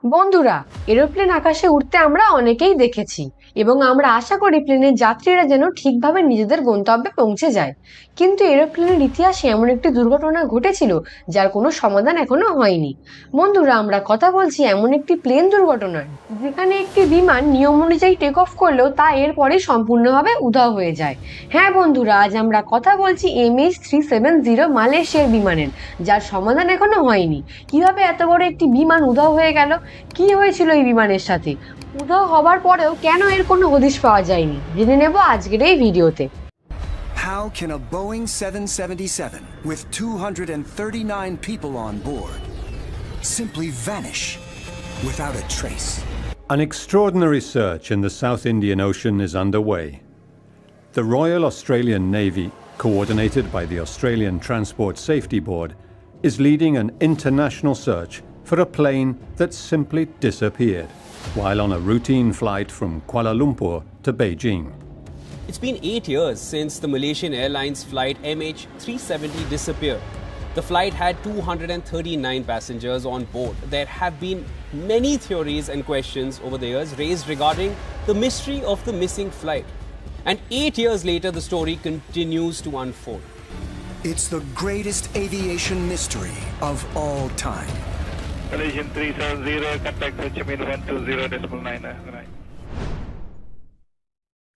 বন্ধুরা, এরোপ্লেন আকাশে উঠতে আমরা অনেকেই দেখেছি এবং আমরা আশা করি প্লেনের যাত্রীরা যেন ঠিকভাবে নিজেদের গন্তব্যে পৌঁছে যায়। কিন্তু এরোপ্লেনের ইতিহাসে এমন একটি দুর্ঘটনা ঘটেছিল যার কোনো সমাধান এখনো হয়নি। বন্ধুরা, আমরা কথা বলছি এমন একটি প্লেন দুর্ঘটনার, যেখানে একটি বিমান নিয়ম অনুযায়ী টেক অফ করলেও তা এরপরেই সম্পূর্ণভাবে উধাও হয়ে যায়। হ্যাঁ বন্ধুরা, আজ আমরা কথা বলছি MH370 মালয়েশিয়ার বিমানের, যার সমাধান এখনো হয়নি। কিভাবে এত বড় একটি বিমান উধাও হয়ে গেল, কি হয়েছিল এই বিমানের সাথে, উধাও হবার পরেও কেন এর কোনো হদিশ পাওয়া যায়নি, জেনে নেব আজকের এই ভিডিওতে। How can a Boeing 777 with 239 people on board simply vanish without a trace? An extraordinary search in the South Indian Ocean is underway. The Royal Australian Navy, coordinated by the Australian Transport Safety Board, is leading an international search for a plane that simply disappeared while on a routine flight from Kuala Lumpur to Beijing. It's been 8 years since the Malaysian Airlines flight MH370 disappeared. The flight had 239 passengers on board. There have been many theories and questions over the years raised regarding the mystery of the missing flight. And 8 years later, the story continues to unfold. It's the greatest aviation mystery of all time. Malaysian 370, contact Ho Chi Minh 120.9.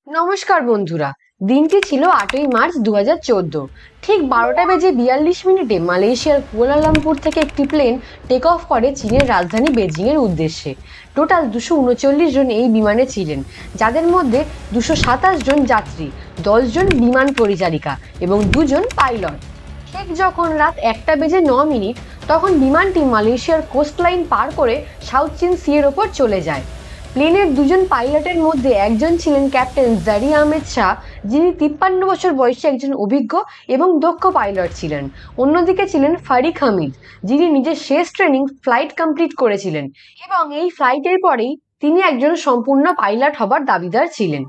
নমস্কার বন্ধুরা, দিনটি ছিল 8ই March 2014। ঠিক 12:42 মালয়েশিয়ার Kuala Lumpur থেকে একটি plane take off করে চীনের রাজধানী বেজিং এর উদ্দেশ্যে। টোটাল 239 জন এই বিমানে ছিলেন, যাদের মধ্যে 227 জন যাত্রী, 10 জন বিমান পরিচারিকা এবং 2 জন পাইলট। ঠিক যখন রাত 1:09 তখন বিমানটি মালয়েশিয়ার কোস্টলাইন পার করে সাউথ চীন সি এর ওপর চলে যায়। প্লেনের 2 জন পাইলটের মধ্যে একজন ছিলেন ক্যাপ্টেন জারি আহমেদ শাহ, যিনি 53 বছর বয়সী একজন অভিজ্ঞ এবং দক্ষ পাইলট ছিলেন। অন্যদিকে ছিলেন ফারিক হামিদ, যিনি নিজের শেষ ট্রেনিং ফ্লাইট কমপ্লিট করেছিলেন এবং এই ফ্লাইটের পরেই তিনি একজন সম্পূর্ণ পাইলট হবার দাবিদার ছিলেন।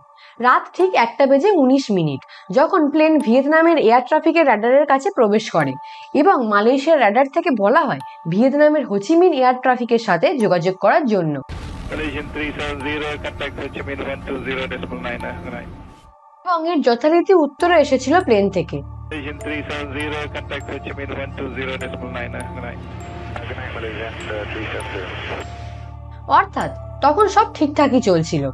রাত ঠিক 1:19 যখন প্লেন ভিয়েতনামের এয়ার ট্রাফিকের রাডারের কাছে প্রবেশ করে এবং মালয়েশিয়ার রাডার থেকে বলা হয় ভিয়েতনামের হোচিমিন এয়ার ট্রাফিকের সাথে যোগাযোগ করার জন্য। Malaysian 370, contact Ho Chi Minh 120.9. এবং এর যথারীতি উত্তরে এসেছিল প্লেন থেকে। Malaysian 370, contact Ho Chi Minh 120.9. অর্থাৎ তখন সব ঠিকঠাকই চলছিল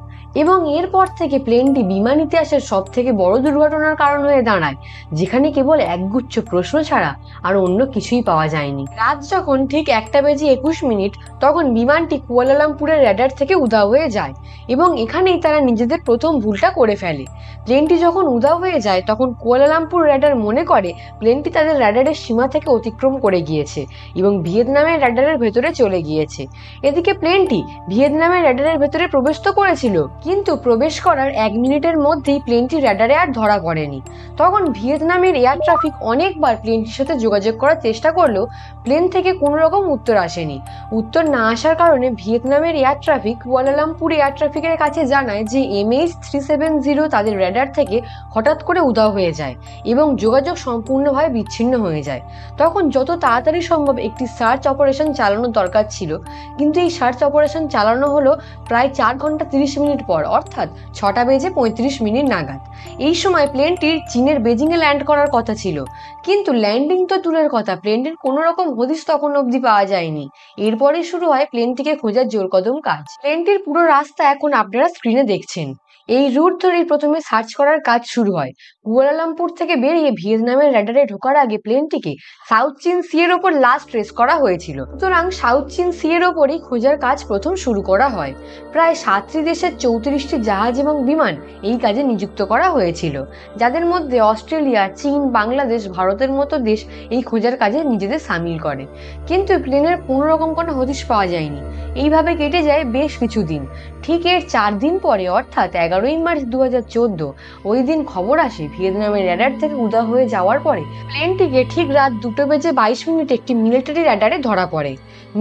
এবং এরপর থেকে প্লেনটি বিমান ইতিহাসের সব থেকে বড় দুর্ঘটনার কারণ হয়ে দাঁড়ায়, যেখানে কেবল একগুচ্ছ প্রশ্ন ছাড়া আর অন্য কিছুই পাওয়া যায়নি। রাত যখন ঠিক 1:21 তখন বিমানটি কুয়ালালামপুরের র্যাডার থেকে উধাও হয়ে যায় এবং এখানেই তারা নিজেদের প্রথম ভুলটা করে ফেলে। প্লেনটি যখন উধাও হয়ে যায় তখন কুয়ালালামপুর র্যাডার মনে করে প্লেনটি তাদের র্যাডারের সীমা থেকে অতিক্রম করে গিয়েছে এবং ভিয়েতনামের র্যাডারের ভেতরে চলে গিয়েছে। এদিকে প্লেনটি ভিয়েতনামের র্যাডারের ভেতরে প্রবেশ তো করেছিল, কিন্তু প্রবেশ করার 1 মিনিটের মধ্যেই প্লেনটি র্যাডারে আর ধরা পড়েনি। তখন ভিয়েতনামের এয়ার ট্রাফিক অনেকবার প্লেনটির সাথে যোগাযোগ করার চেষ্টা করলেও প্লেন থেকে কোনো রকম উত্তর আসেনি। উত্তর না আসার কারণে ভিয়েতনামের এয়ার ট্রাফিক কুয়ালালামপুর এয়ার ট্রাফিকের কাছে জানায় যে MH370 তাদের র্যাডার থেকে হঠাৎ করে উধাও হয়ে যায় এবং যোগাযোগ সম্পূর্ণভাবে বিচ্ছিন্ন হয়ে যায়। তখন যত তাড়াতাড়ি সম্ভব একটি সার্চ অপারেশন চালানোর দরকার ছিল, কিন্তু এই সার্চ অপারেশন চালানো হলো প্রায় 4 ঘন্টা 30 মিনিট পর, অর্থাৎ 6:35 নাগাদ। এই সময় প্লেনটির চীনের বেজিং এ ল্যান্ড করার কথা ছিল, কিন্তু ল্যান্ডিং তো দূরের কথা, প্লেনটির কোনো রকম হদিশ তখন অবধি পাওয়া যায়নি। এরপরে শুরু হয় প্লেনটিকে খোঁজার জোরকদম কাজ। প্লেনটির পুরো রাস্তা এখন আপনারা স্ক্রিনে দেখছেন। এই রুট ধরেই প্রথমে সার্চ করার কাজ শুরু হয়। কুয়ালালামপুর থেকে বেরিয়ে ভিয়েতনামের র্যাডারে ঢোকার আগে প্লেনটিকে সাউথ চীন সি এর ওপর লাস্ট ট্রেস করা হয়েছিল, সুতরাং সাউথ চীন সি এর ওপরই খোঁজার কাজ প্রথম শুরু করা হয়। প্রায় 7টি দেশের 34টি জাহাজ এবং বিমান এই কাজে নিযুক্ত করা হয়েছিল, যাদের মধ্যে অস্ট্রেলিয়া, চীন, বাংলাদেশ, ভারতের মতো দেশ এই খোঁজার কাজে নিজেদের সামিল করে। কিন্তু প্লেনের কোনো রকম কোনো হদিশ পাওয়া যায়নি। এইভাবে কেটে যায় বেশ কিছুদিন। ঠিক এর 4 দিন পরে, অর্থাৎ 11ই মার্চ 2014, ওই দিন খবর আসে ভিয়েতনামের র্যাডার থেকে উধাও হয়ে যাওয়ার পরে প্লেনটিকে ঠিক রাত 2:22 একটি মিলিটারি র্যাডারে ধরা পড়ে।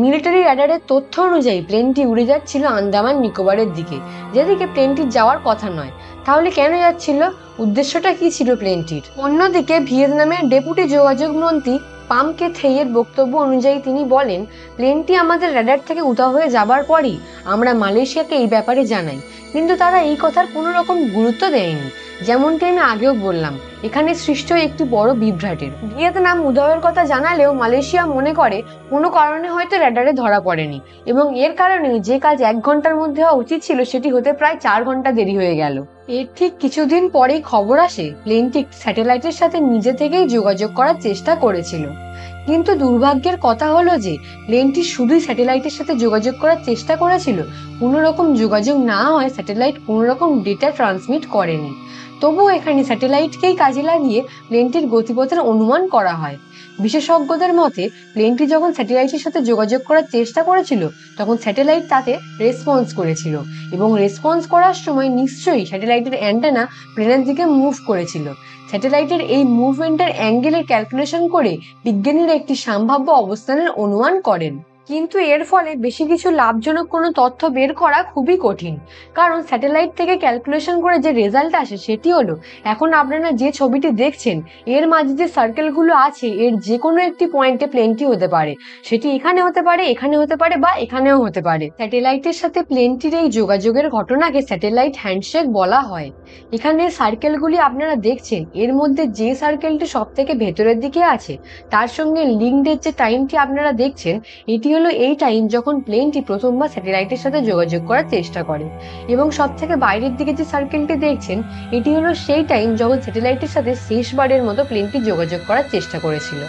মিলিটারি র্যাডারের তথ্য অনুযায়ী প্লেনটি উড়ে যাচ্ছিল আন্দামান নিকোবরের দিকে, যেদিকে প্লেনটির যাওয়ার কথা নয়। তাহলে কেন যাচ্ছিল, উদ্দেশ্যটা কি ছিল প্লেনটির? অন্যদিকে ভিয়েতনামের ডেপুটি যোগাযোগ মন্ত্রী পামকে থেইয়ের বক্তব্য অনুযায়ী তিনি বলেন, প্লেনটি আমাদের র্যাডার থেকে উধাও হয়ে যাবার পরই আমরা মালয়েশিয়াকে এই ব্যাপারে জানাই, কিন্তু তারা এই কথার কোনো রকম গুরুত্ব দেয়নি। যেমনটি আমি আগেও বললাম, এখানে সৃষ্ট একটি বড় বিভ্রাটের। ভিয়েতনাম উধাওয়ের কথা জানালেও মালয়েশিয়া মনে করে কোনো কারণে হয়তো র্যাডারে ধরা পড়েনি, এবং এর কারণে যে কাজ 1 ঘন্টার মধ্যে হওয়া উচিত ছিল সেটি হতে প্রায় 4 ঘন্টা দেরি হয়ে গেল। এর ঠিক কিছুদিন পরেই খবর আসে প্লেনটি স্যাটেলাইটের সাথে নিজে থেকেই যোগাযোগ করার চেষ্টা করেছিল। কিন্তু দুর্ভাগ্যের কথা হলো যে প্লেনটি শুধুই স্যাটেলাইটের সাথে যোগাযোগ করার চেষ্টা করেছিল, কোনো রকম যোগাযোগ না হয় স্যাটেলাইট কোনো রকম ডেটা ট্রান্সমিট করেনি। তবুও এখানে স্যাটেলাইটকেই কাজে লাগিয়ে প্লেনটির গতিপথের অনুমান করা হয়। বিশেষজ্ঞদের মতে প্লেনটি যখন স্যাটেলাইটের সাথে যোগাযোগ করার চেষ্টা করেছিল তখন স্যাটেলাইট তাতে রেসপন্স করেছিল, এবং রেসপন্স করার সময় নিশ্চয়ই স্যাটেলাইটের অ্যান্টেনা প্লেনের দিকে মুভ করেছিল। স্যাটেলাইটের এই মুভমেন্টের অ্যাঙ্গেলের ক্যালকুলেশন করে বিজ্ঞানীরা একটি সম্ভাব্য অবস্থানের অনুমান করেন। কিন্তু এর ফলে বেশি কিছু লাভজনক কোনো তথ্য বের করা খুবই কঠিন, কারণ স্যাটেলাইট থেকে ক্যালকুলেশন করে যে রেজাল্ট আসে সেটি হলো, এখন আপনারা যে ছবিটি দেখছেন এর মাঝে যে সার্কেলগুলো আছে এর যে কোনো একটি পয়েন্টে প্লেনটি হতে পারে। সেটি এখানে হতে পারে, এখানে হতে পারে, বা এখানেও হতে পারে। স্যাটেলাইটের সাথে প্লেনটির এই যোগাযোগের ঘটনাকে স্যাটেলাইট হ্যান্ডশেক বলা হয়। এখানে সার্কেলগুলি আপনারা দেখছেন, এর মধ্যে যে সার্কেলটি সব থেকে ভেতরের দিকে আছে তার সঙ্গে লিঙ্কডের যে টাইমটি আপনারা দেখছেন, এটি হলো এই টাইম যখন প্লেনটি প্রথমবার স্যাটেলাইটের সাথে যোগাযোগ করার চেষ্টা করে, এবং সব থেকে বাইরের দিকে যে সার্কেলটি দেখছেন এটি হলো সেই টাইম যখন স্যাটেলাইটের সাথে শেষবারের মতো প্লেনটি যোগাযোগ করার চেষ্টা করেছিল।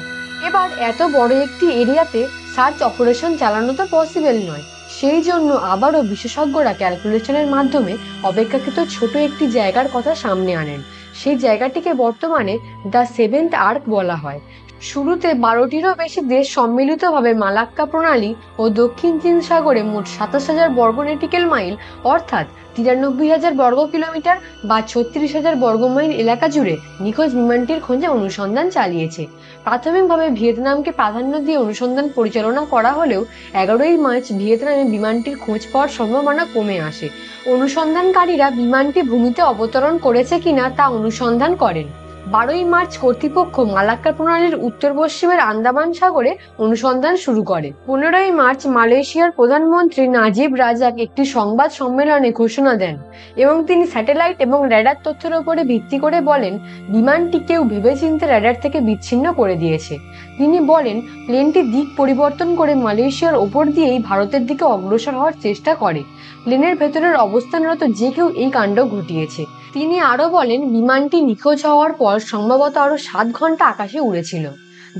এবার এত বড় একটি এরিয়াতে সার্চ অপারেশন চালানো তো পসিবল নয়, সেই জন্য আবারও বিশেষজ্ঞরা ক্যালকুলেশনের মাধ্যমে অপেক্ষাকৃত ছোট একটি জায়গার কথা সামনে আনেন। সেই জায়গাটিকে বর্তমানে দ্য 7th আর্ক বলা হয়। শুরুতে 12টিরও বেশি দেশ সম্মিলিতভাবে মালাক্কা প্রণালী ও দক্ষিণ চীন সাগরে মোট 27,000 বর্গ নটিক্যাল মাইল অর্থাৎ 93,000 বর্গ কিলোমিটার বা 36,000 বর্গ মাইল এলাকা জুড়ে নিখোঁজ বিমানটির খোঁজে অনুসন্ধান চালিয়েছে। প্রাথমিকভাবে ভিয়েতনামকে প্রাধান্য দিয়ে অনুসন্ধান পরিচালনা করা হলেও 11ই মার্চ ভিয়েতনামে বিমানটির খোঁজ পাওয়ার সম্ভাবনা কমে আসে। অনুসন্ধানকারীরা বিমানটি ভূমিতে অবতরণ করেছে কিনা তা অনুসন্ধান করেন। 12ই মার্চ কর্তৃপক্ষ মালাক্কা প্রণালীর উত্তর পশ্চিমের আন্দামান সাগরে অনুসন্ধান শুরু করে। 15ই মার্চ মালয়েশিয়ার প্রধানমন্ত্রী নাজিব রাজাক একটি সংবাদ সম্মেলনে ঘোষণা দেন, এবং তিনি স্যাটেলাইট এবং র্যাডার তথ্যের উপরে ভিত্তি করে বলেন বিমানটি কেউ ভেবেচিন্তে র্যাডার থেকে বিচ্ছিন্ন করে দিয়েছে। তিনি বলেন প্লেনটি দিক পরিবর্তন করে মালয়েশিয়ার ওপর দিয়েই ভারতের দিকে অগ্রসর হওয়ার চেষ্টা করে। প্লেনের ভেতরের অবস্থানরত যে কেউ এই কাণ্ড ঘটিয়েছে। তিনি আরো বলেন বিমানটি নিখোঁজ হওয়ার পর সম্ভবত আরো 7 ঘন্টা আকাশে উড়েছিল।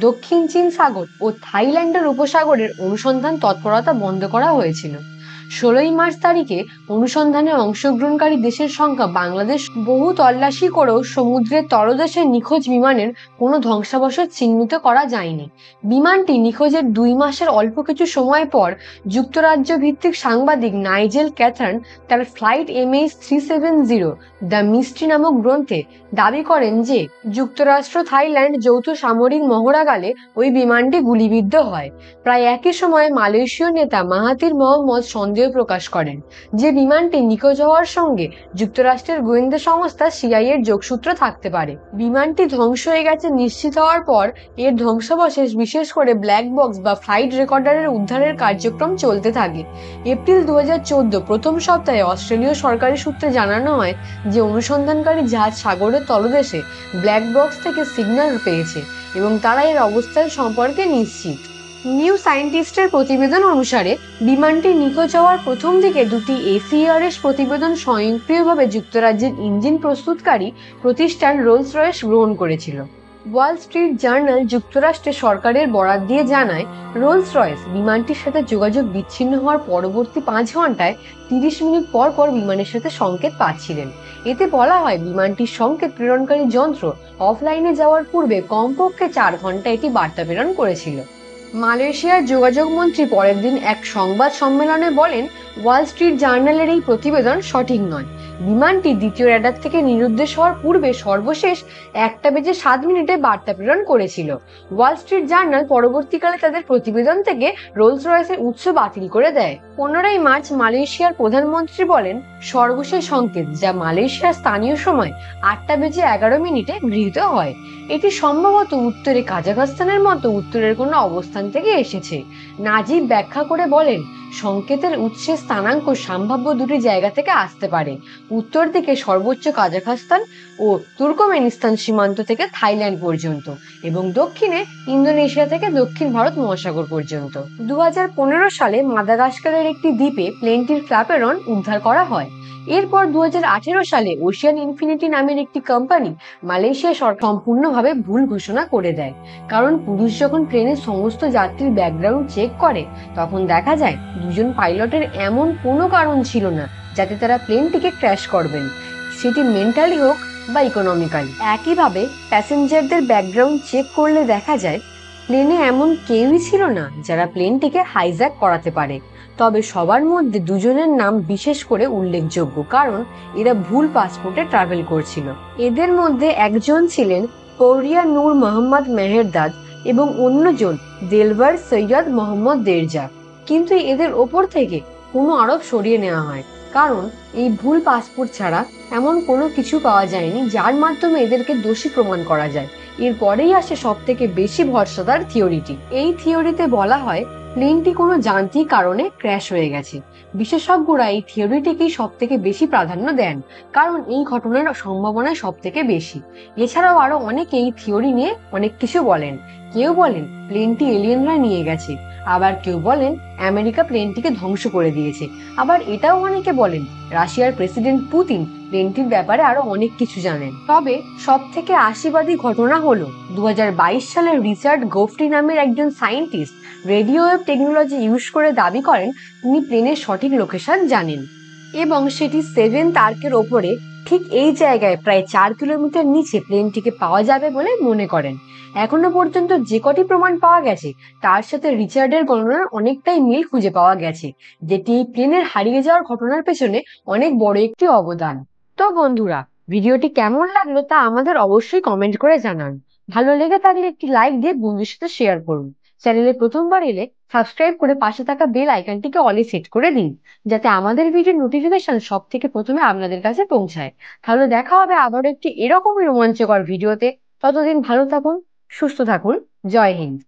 দক্ষিণ চীন সাগর ও থাইল্যান্ডের উপসাগরের অনুসন্ধান তৎপরতা বন্ধ করা হয়েছিল। 16ই মার্চ তারিখে অনুসন্ধানে অংশগ্রহণকারী দেশের সংখ্যা বাংলাদেশ বহু তল্লাশি করেও সমুদ্রের তলদেশে নিখোঁজ বিমানের কোনো ধ্বংসাবশেষ চিহ্নিত করা যায়নি। বিমানটি নিখোঁজের 2 মাসের অল্প কিছু সময় পর যুক্তরাজ্য ভিত্তিক সাংবাদিক নাইজেল ক্যাথার্ন তার ফ্লাইট MH370 দ্য মিস্ট্রি নামক গ্রন্থে দাবি করেন যে যুক্তরাষ্ট্র থাইল্যান্ড যৌথ সামরিক মহড়াগালে ওই বিমানটি গুলিবিদ্ধ হয়। প্রায় একই সময়ে মালয়েশীয় নেতা মাহাথির মোহাম্মদ সন্দেহ প্রকাশ করেন যে বিমানটি নিখোঁজ হওয়ার সঙ্গে যুক্তরাষ্ট্রের গোয়েন্দা সংস্থা CIA এর যোগসূত্র থাকতে পারে। বিমানটি ধ্বংস হয়ে গেছে নিশ্চিত হওয়ার পর এর ধ্বংসাবশেষ বিশেষ করে ব্ল্যাক বক্স বা ফ্লাইট রেকর্ডারের উদ্ধারের কার্যক্রম চলতে থাকে। এপ্রিল 2014 প্রথম সপ্তাহে অস্ট্রেলীয় সরকারি সূত্রে জানানো হয় যে অনুসন্ধানকারী জাহাজ সাগরের তলদেশে ব্ল্যাক বক্স থেকে সিগন্যাল পেয়েছে এবং তারা এর অবস্থান সম্পর্কে নিশ্চিত। নিউ সায়েন্টিস্টের প্রতিবেদন অনুসারে বিমানটি নিখোঁজ হওয়ার প্রথম দিকে 2টি ACRS প্রতিবেদন স্বয়ংক্রিয়ভাবে যুক্তরাজ্যের ইঞ্জিন প্রস্তুতকারী প্রতিষ্ঠান রোলস রয়েস গ্রহণ করেছিল। ওয়াল স্ট্রিট জার্নাল যুক্তরাষ্ট্রের সরকারের বরাত দিয়ে জানায় রোলস রয়েস বিমানটির সাথে যোগাযোগ বিচ্ছিন্ন হওয়ার পরবর্তী 5 ঘন্টায় 30 মিনিট পর পর বিমানের সাথে সংকেত পাচ্ছিলেন। এতে বলা হয় বিমানটির সংকেত প্রেরণকারী যন্ত্র অফলাইনে যাওয়ার পূর্বে কমপক্ষে 4 ঘন্টা এটি বার্তা প্রেরণ করেছিল। মালয়েশিয়ার যোগাযোগ মন্ত্রী পরের দিন এক সংবাদ সম্মেলনে বলেন ওয়াল স্ট্রিট জার্নালের এই প্রতিবেদন সঠিক নয়। বিমানটি দ্বিতীয় র্যাডার থেকে নিরুদ্দেশ হওয়ার পূর্বে সর্বশেষ 1:07 বার্তা প্রেরণ করেছিল। ওয়াল স্ট্রিট জার্নাল পরবর্তীকালে তাদের প্রতিবেদন থেকে রোলস রয়েসের উৎস বাতিল করে দেয়। 15 মার্চ মালয়েশিয়ার প্রধানমন্ত্রী বলেন, সর্বশেষ সংকেত যা মালয়েশিয়ার স্থানীয় সময় 8:11 গৃহীত হয়, এটি সম্ভবত উত্তরে কাজাখস্তানের মতো উত্তরের কোনো অবস্থান থেকে এসেছে। নাজিব ব্যাখ্যা করে বলেন, সংকেতের উৎসের স্থানাঙ্ক সম্ভাব্য দুটি জায়গা থেকে আসতে পারে, উত্তর দিকে সর্বোচ্চ কাজাখস্তান ও তুর্কমেনিস্তান সীমান্ত থেকে থাইল্যান্ড পর্যন্ত এবং দক্ষিণে ইন্দোনেশিয়া থেকে দক্ষিণ ভারত মহাসাগর পর্যন্ত। 2015 সালে মাদাগাস্কারের একটি দ্বীপে প্লেনটির ফ্ল্যাপেরন উদ্ধার করা হয়। এরপর 2018 সালে ওশিয়ান ইনফিনিটি নামের একটি কোম্পানি মালয়েশিয়া সরকার সম্পূর্ণভাবে ভুল ঘোষণা করে দেয়, কারণ পুলিশ যখন প্লেনের সমস্ত যাত্রীর ব্যাকগ্রাউন্ড চেক করে তখন দেখা যায় দুজন পাইলটের এমন কোনো কারণ ছিল না যাতে তারা প্লেনটিকে ক্র্যাশ করবেন, সেটি মেন্টালি হোক বা ইকোনমিক্যালি। একইভাবে প্যাসেঞ্জারদের ব্যাকগ্রাউন্ড চেক করলে দেখা যায় প্লেনে এমন কেউই ছিল না যারা প্লেনটিকে হাইজ্যাক করাতে পারে। তবে সবার মধ্যে দুজনের নাম বিশেষ করে উল্লেখযোগ্য, কারণ এরা ভুল পাসপোর্টে ট্রাভেল করছিল। এদের মধ্যে একজন ছিলেন পৌরিয়া নূর মোহাম্মদ মেহেরদাদ এবং অন্যজন দেলবার সৈয়দ মোহাম্মদ দেরজা, কিন্তু এদের ওপর থেকে কোনো আরোপ সরিয়ে নেওয়া হয়, কারণ এই ভুল পাসপোর্ট ছাড়া এমন কোনো কিছু পাওয়া যায়নি যার মাধ্যমে এদেরকে দোষী প্রমাণ করা যায়। এরপরেই আসে সব থেকে বেশি ভরসাদার থিওরিটি। এই থিওরিতে বলা হয় প্লেনটি কোনো যান্ত্রিক কারণে ক্র্যাশ হয়ে গেছে। বিশেষজ্ঞরা এই থিওরিটিকেই সব থেকে বেশি প্রাধান্য দেন, কারণ এই ঘটনার সম্ভাবনা সব থেকে বেশি। এছাড়াও আরো অনেকে এই থিওরি নিয়ে অনেক কিছু বলেন। কেউ বলেন প্লেনটি এলিয়েনরা নিয়ে গেছে, আবার কেউ বলেন আমেরিকা প্লেনটিকে ধ্বংস করে দিয়েছে, আবার এটাও অনেকে বলেন রাশিয়ার প্রেসিডেন্ট পুতিন প্লেনটির ব্যাপারে আরো অনেক কিছু জানেন। তবে সব থেকে আশীর্বাদী ঘটনা হলো 2022 সালে রিচার্ড গোফটি নামের একজন scientist radio wave technology use করে দাবি করেন তিনি প্লেনের সঠিক লোকেশন জানেন এবং সেটি 7th আর্কের ওপরে ঠিক এই জায়গায় প্রায় 4 কিলোমিটার নিচে প্লেনটিকে পাওয়া যাবে বলে মনে করেন। এখনো পর্যন্ত যে কটি প্রমাণ পাওয়া গেছে তার সাথে রিচার্ডের গণনার অনেকটাই মিল খুঁজে পাওয়া গেছে, যেটি এই প্লেনের হারিয়ে যাওয়ার ঘটনার পেছনে অনেক বড় একটি অবদান। তো বন্ধুরা, ভিডিওটি কেমন লাগলো তা আমাদের অবশ্যই কমেন্ট করে জানান। ভালো লেগে থাকলে একটি লাইক দিয়ে বন্ধুদের সাথে শেয়ার করুন। চ্যানেলে প্রথমবার এলে সাবস্ক্রাইব করে পাশে থাকা বেল আইকনটিকে অলে সেট করে দিন, যাতে আমাদের ভিডিওর নোটিফিকেশন সব থেকে প্রথমে আপনাদের কাছে পৌঁছায়। তাহলে দেখা হবে আবারও একটি এরকমই রোমাঞ্চকর ভিডিওতে। ততদিন ভালো থাকুন, সুস্থ থাকুন। জয় হিন্দ।